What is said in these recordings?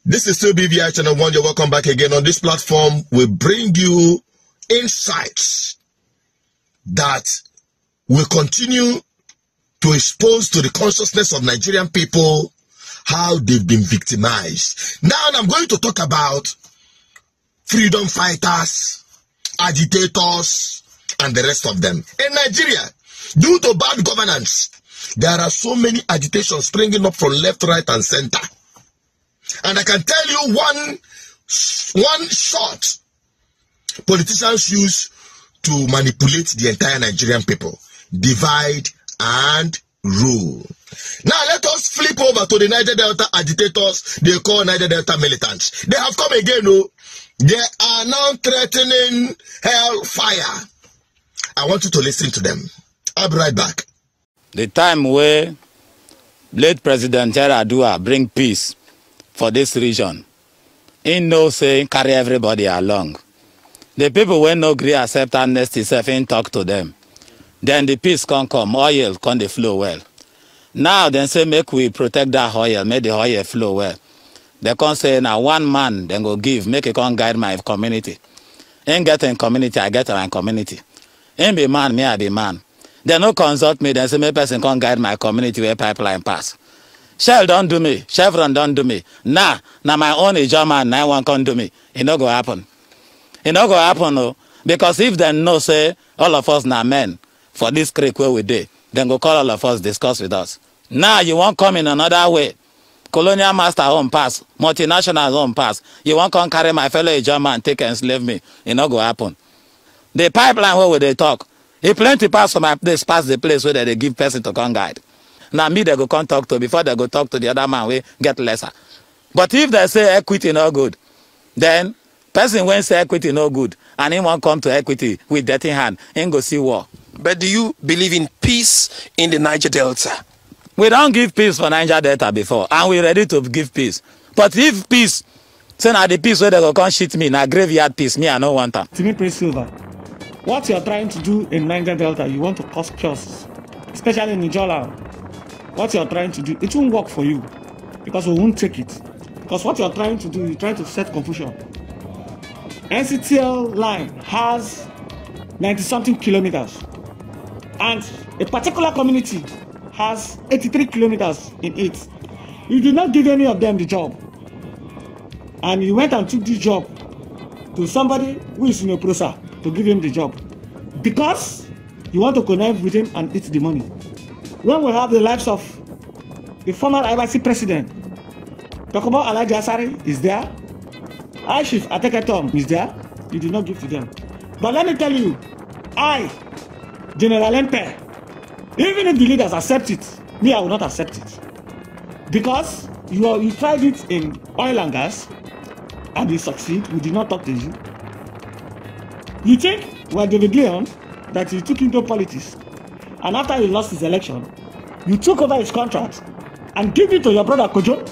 This is still BVI Channel 1. You're welcome back again. On this platform, we bring you insights that will continue to expose to the consciousness of Nigerian people how they've been victimized. Now I'm going to talk about freedom fighters, agitators, and the rest of them. In Nigeria, due to bad governance, there are so many agitations springing up from left, right, and center. And I can tell you one shot politicians use to manipulate the entire Nigerian people. Divide and rule. Now let us flip over to the Niger Delta agitators. They call Niger Delta militants. They have come again, oh. They are now threatening hellfire. I want you to listen to them. I'll be right back. The time where late President Yaradua bring peace for this region, in no say carry everybody along. The people when no agree accept amnesty, self in talk to them. Then the peace can come, oil can they flow well. Now then say make we protect that oil, make the oil flow well. They can say now one man then go give, make it can guide my community. Ain't get in community, I get my community. Ain't be man, me I be man. They no consult me, then say me person can guide my community where pipeline pass. Shell don't do me, Chevron don't do me. Nah, my own German, now one can do me. It no go happen. It no go happen, no. Because if they know say all of us now men for this creek where we did, then go call all of us, discuss with us. Now you won't come in another way. Colonial master home pass, multinational home pass. You won't come carry my fellow German, take and enslave me. It no go happen. The pipeline where they talk, it plenty pass from my place, pass the place where they give person to come guide. Now me they go come talk to before they go talk to the other man we get lesser. But if they say equity no good, then person when say equity no good and he won't come to equity with dirty hand, ain't go see war. But do you believe in peace in the Niger Delta? We don't give peace for Niger Delta before, and we're ready to give peace. But if peace, say now the peace where they go come shit me, now graveyard peace, me I no want that. To me, Prince Silver, what you're trying to do in Niger Delta, you want to cause chaos, especially in Nigeria. What you're trying to do, it won't work for you because we won't take it. Because what you're trying to do, you're trying to set confusion. NCTL line has 90-something kilometers, and a particular community has 83 kilometers in it. You did not give any of them the job, and you went and took this job to somebody who is in a process to give him the job because you want to connect with him and eat the money. When we have the lives of the former IBC president, Tokobo Alhaji Asari is there, Aishif Ateketom is there, you did not give to them. But let me tell you, I, General Empe, even if the leaders accept it, me I will not accept it. Because you tried it in oil and gas, and you succeed, we did not talk to you. You think, well, David Leon, that you took into politics, and after he lost his election, you took over his contract and give it to your brother Kojo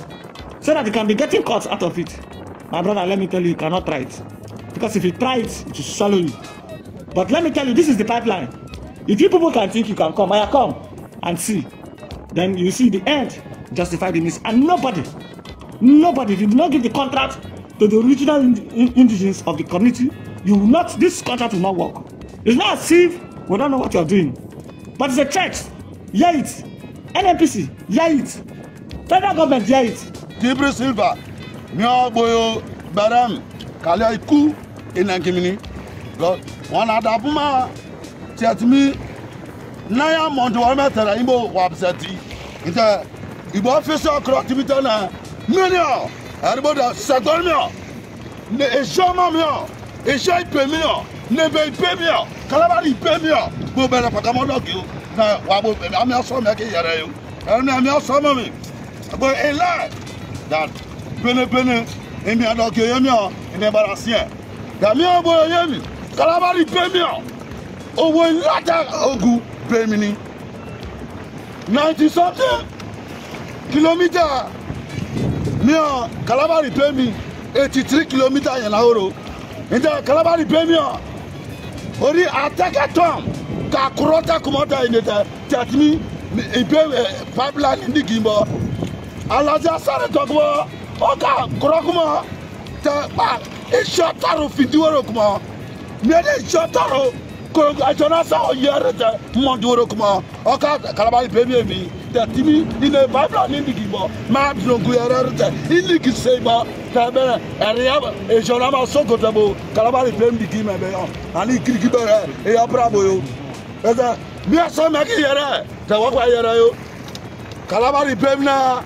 so that he can be getting cuts out of it. My brother, let me tell you, you cannot try it. Because if you try it, it will swallow you. But let me tell you, this is the pipeline. If you people can think you can come, I come and see. Then you see the end justify the means. And nobody, if you do not give the contract to the original indigenous of the community, you will not, this contract will not work. It's not as if we don't know what you're doing. But it's a threat. Hear it. NNPC, hear it. Federal government, hear it. Gabriel Silva, Mio Boyo Baram, Kalia Iku, in Ankimini. God, one Adabuma, Chatmi, Naya Montuama, Teraimo, Wabsati. It's a Ibo official Crotivitana, Milio, everybody, Satormio, Eshamamio, Eshai Pemio, Nebe Pemio, Calabari Pemio, Bobella Patamonoki. I'm also making you, and I'm also mommy. But a lie that Penny, and me, I don't care, and never as yet. Damio boy, Calabari Pemio, oh, when Lata Ogu Pemini 90-something kilometer. Mio Calabari Pemi 83 kilometers an hour. And the Calabari Pemio, Ori attack at Tom. Kakurota kumota ineta chatmi ipe pipeline indi gimbo alaja sare tokbo oka krokuma te ba e shotaro fidiworo kuma mede shotaro ko ajona sa oyere te mondoro kuma oka kalabali pemi te timi ine babla ni digibo ma blongu yere te iligi seba te be area e jona ma sokotabo kalabali pemi digime be yo ani kirikibere e ya bravo yo eza mi aso maki yere te wakwa yere yo kalabali pemi na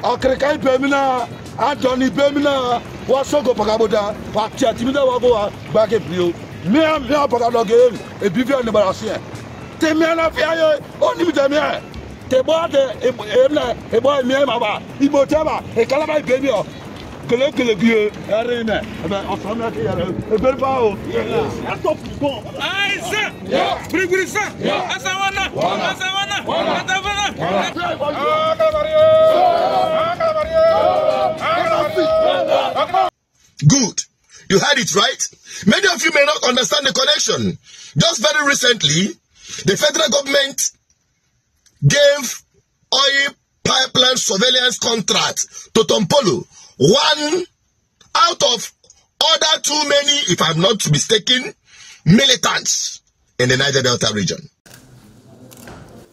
okrekai pemi na Anthony Bemina was so go pagaboda, but Chatimida Wago back at you. Me and Pagado game, a bivia in the Barasia. Temiana Fia, only with them here. They bought a boy, me, Mama, Ibotama, a Calabar baby, Colloquial, Arena, about Osama, a Bilbao. I thought to go. I said, yeah, bring it, sir. Asawana, Good. You heard it right. Many of you may not understand the connection. Just very recently, the federal government gave oil pipeline surveillance contract to Tompolo. One out of other too many, if I'm not mistaken, militants in the Niger Delta region.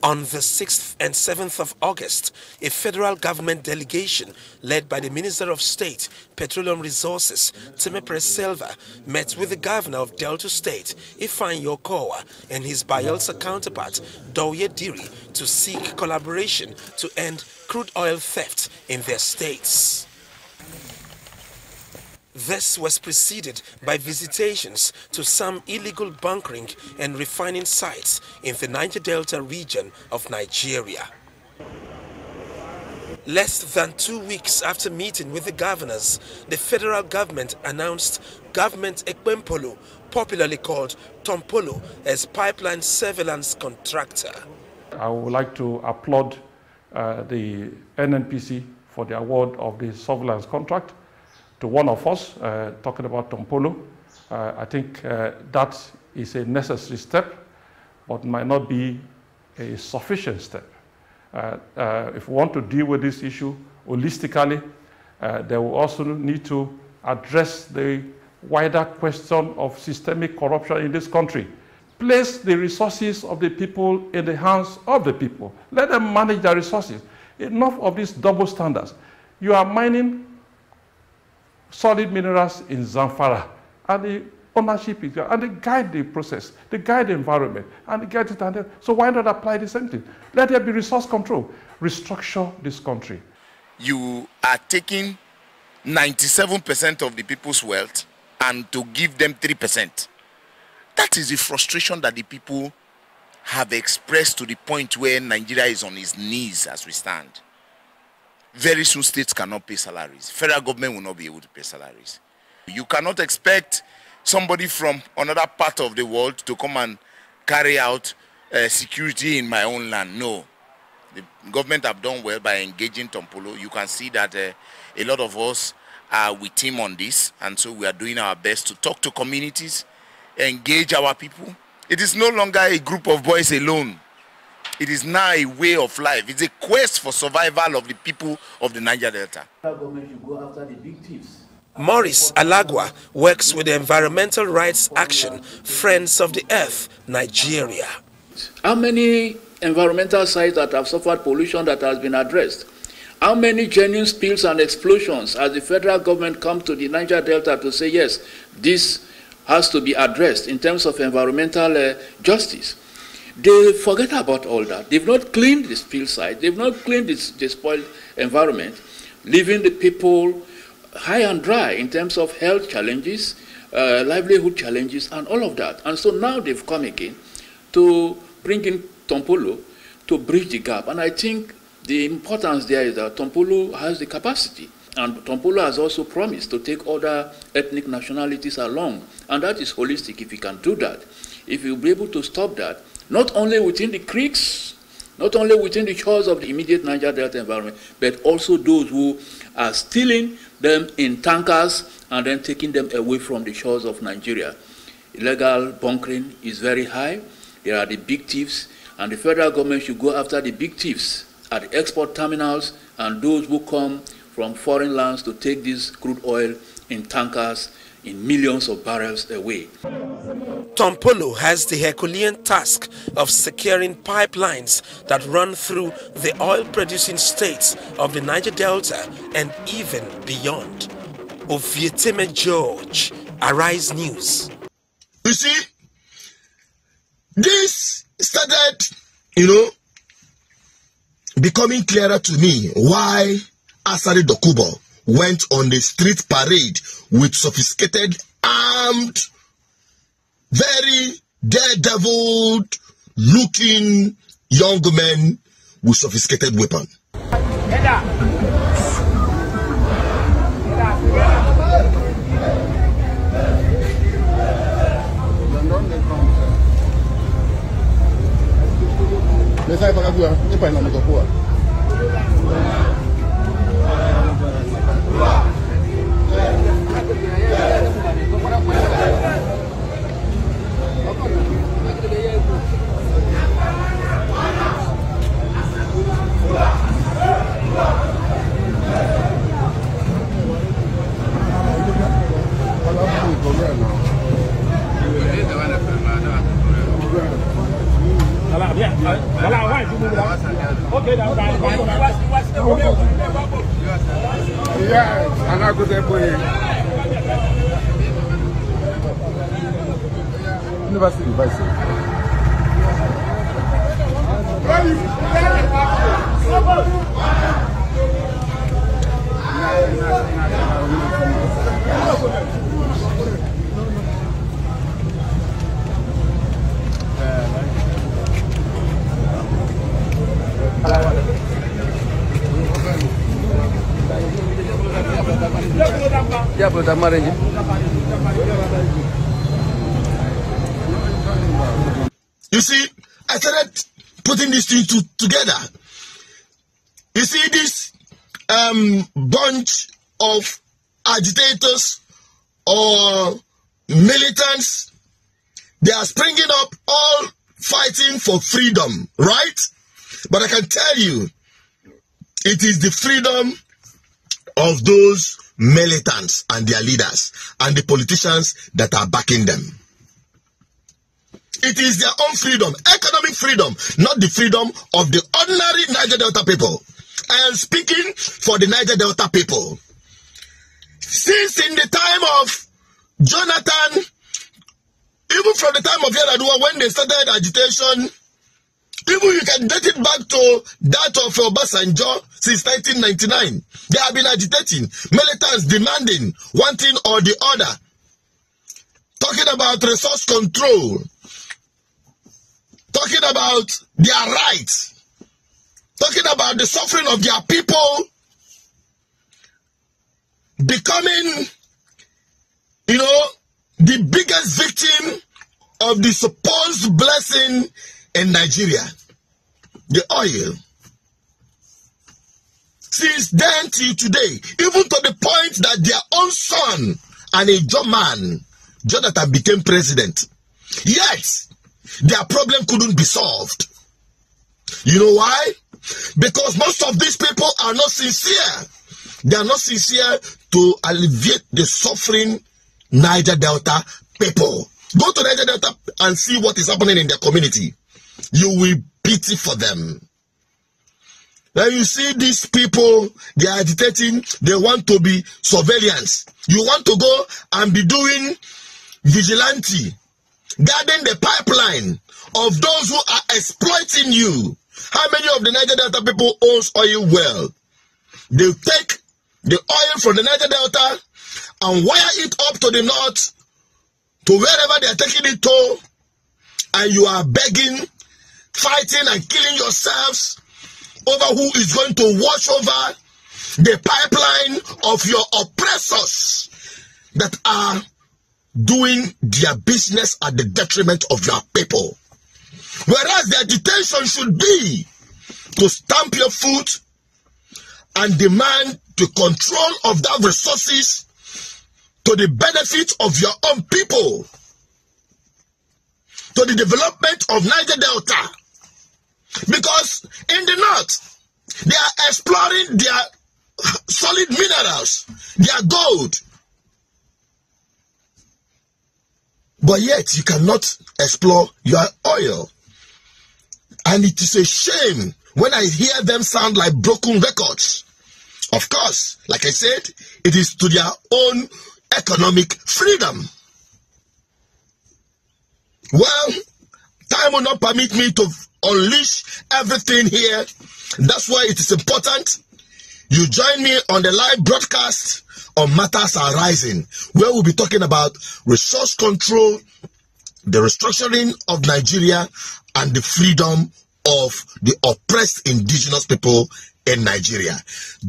On the 6th and 7th of August, a federal government delegation led by the Minister of State, Petroleum Resources, Temepere Silva, met with the governor of Delta State, Ifeanyi Okowa, and his Bayelsa counterpart, Douye Diri, to seek collaboration to end crude oil theft in their states. This was preceded by visitations to some illegal bunkering and refining sites in the Niger Delta region of Nigeria. Less than 2 weeks after meeting with the governors, the federal government announced Government Ekpempolo, popularly called Tompolo, as pipeline surveillance contractor. I would like to applaud the NNPC for the award of the surveillance contract to one of us, talking about Tompolo. I think that is a necessary step, but might not be a sufficient step. If we want to deal with this issue holistically, they will also need to address the wider question of systemic corruption in this country. Place the resources of the people in the hands of the people. Let them manage their resources. Enough of these double standards. You are mining solid minerals in Zamfara, and the ownership is there, and they guide the process, they guide the environment, and they get it. And so why not apply the same thing? Let there be resource control. Restructure this country. You are taking 97% of the people's wealth and to give them 3%. That is the frustration that the people have expressed to the point where Nigeria is on its knees as we stand. Very soon states cannot pay salaries. Federal government will not be able to pay salaries. You cannot expect somebody from another part of the world to come and carry out security in my own land. No. The government have done well by engaging Tompolo. You can see that a lot of us are with him on this, and so we are doing our best to talk to communities, engage our people. It is no longer a group of boys alone. It is now a way of life. It's a quest for survival of the people of the Niger Delta. Maurice Alagwa works with the Environmental Rights Action, Friends of the Earth, Nigeria. How many environmental sites that have suffered pollution that has been addressed? How many genuine spills and explosions has the federal government come to the Niger Delta to say, yes, this has to be addressed in terms of environmental justice? They forget about all that. They've not cleaned the spill site. They've not cleaned the spoiled environment, leaving the people high and dry in terms of health challenges, livelihood challenges, and all of that. And so now they've come again to bring in Tompolo to bridge the gap. And I think the importance there is that Tompolo has the capacity. And Tompolo has also promised to take other ethnic nationalities along. And that is holistic if you can do that. If you'll be able to stop that, not only within the creeks, not only within the shores of the immediate Niger Delta environment, but also those who are stealing them in tankers and then taking them away from the shores of Nigeria. Illegal bunkering is very high. There are the big thieves, and the federal government should go after the big thieves at the export terminals and those who come from foreign lands to take this crude oil in tankers in millions of barrels away. Tompolo has the Herculean task of securing pipelines that run through the oil-producing states of the Niger Delta and even beyond. Ovieteme George, Arise News. You see, this started, becoming clearer to me why Asari Dokubo went on the street parade with sophisticated, armed, very daredevil-looking young men with sophisticated weapon. You see, I started putting these things together. You see, this bunch of agitators or militants, they are springing up all fighting for freedom, right? But I can tell you, it is the freedom of those militants and their leaders and the politicians that are backing them. It is their own freedom, economic freedom, not the freedom of the ordinary Niger Delta people. I am speaking for the Niger Delta people. Since in the time of Jonathan, even from the time of Yaradua, when they started agitation, even you can date it back to that of Obasanjo since 1999. They have been agitating, militants demanding one thing or the other, talking about resource control, talking about their rights, talking about the suffering of their people, becoming, the biggest victim of the supposed blessing in Nigeria, the oil. Since then till today, even to the point that their own son and a German, Jonathan, became president. Yet, their problem couldn't be solved. You know why? Because most of these people are not sincere. They are not sincere to alleviate the suffering Niger Delta people. Go to Niger Delta and see what is happening in their community. You will pity for them. Now you see these people, they are agitating, they want to be surveillance. You want to go and be doing vigilante, guarding the pipeline of those who are exploiting you. How many of the Niger Delta people owns oil well? They take the oil from the Niger Delta and wire it up to the north, to wherever they are taking it to, and you are begging, fighting and killing yourselves over who is going to watch over the pipeline of your oppressors that are doing their business at the detriment of your people. Whereas the agitation should be to stamp your foot and demand the control of that resources to the benefit of your own people, to the development of Niger Delta. Because in the north, they are exploring their solid minerals, their gold. But yet you cannot explore your oil. And it is a shame when I hear them sound like broken records. Of course, like I said, it is to their own economic freedom. Well, time will not permit me to unleash everything here. That's why it is important you join me on the live broadcast on Matters Are Rising, where we'll be talking about resource control, the restructuring of Nigeria, and the freedom of the oppressed indigenous people in Nigeria.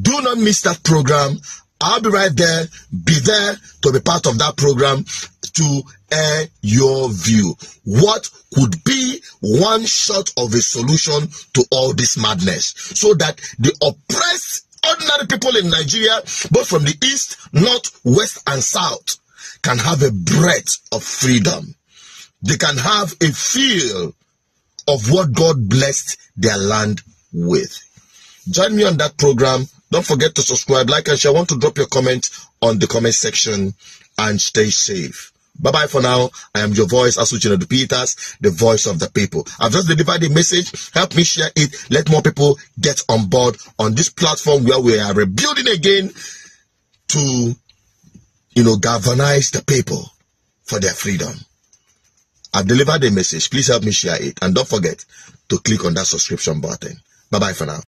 Do not miss that program. I'll be right there. Be there to be part of that program to air your view. What could be one shot of a solution to all this madness, so that the oppressed ordinary people in Nigeria, both from the east, north, west, and south, can have a breath of freedom. They can have a feel of what God blessed their land with. Join me on that program. Don't forget to subscribe, like, and share. I want to drop your comment on the comment section, and stay safe. Bye-bye for now. I am your voice, Asuchinadu Peters, the voice of the people. I've just delivered a message. Help me share it. Let more people get on board on this platform where we are rebuilding again to, galvanize the people for their freedom. I've delivered a message. Please help me share it. And don't forget to click on that subscription button. Bye-bye for now.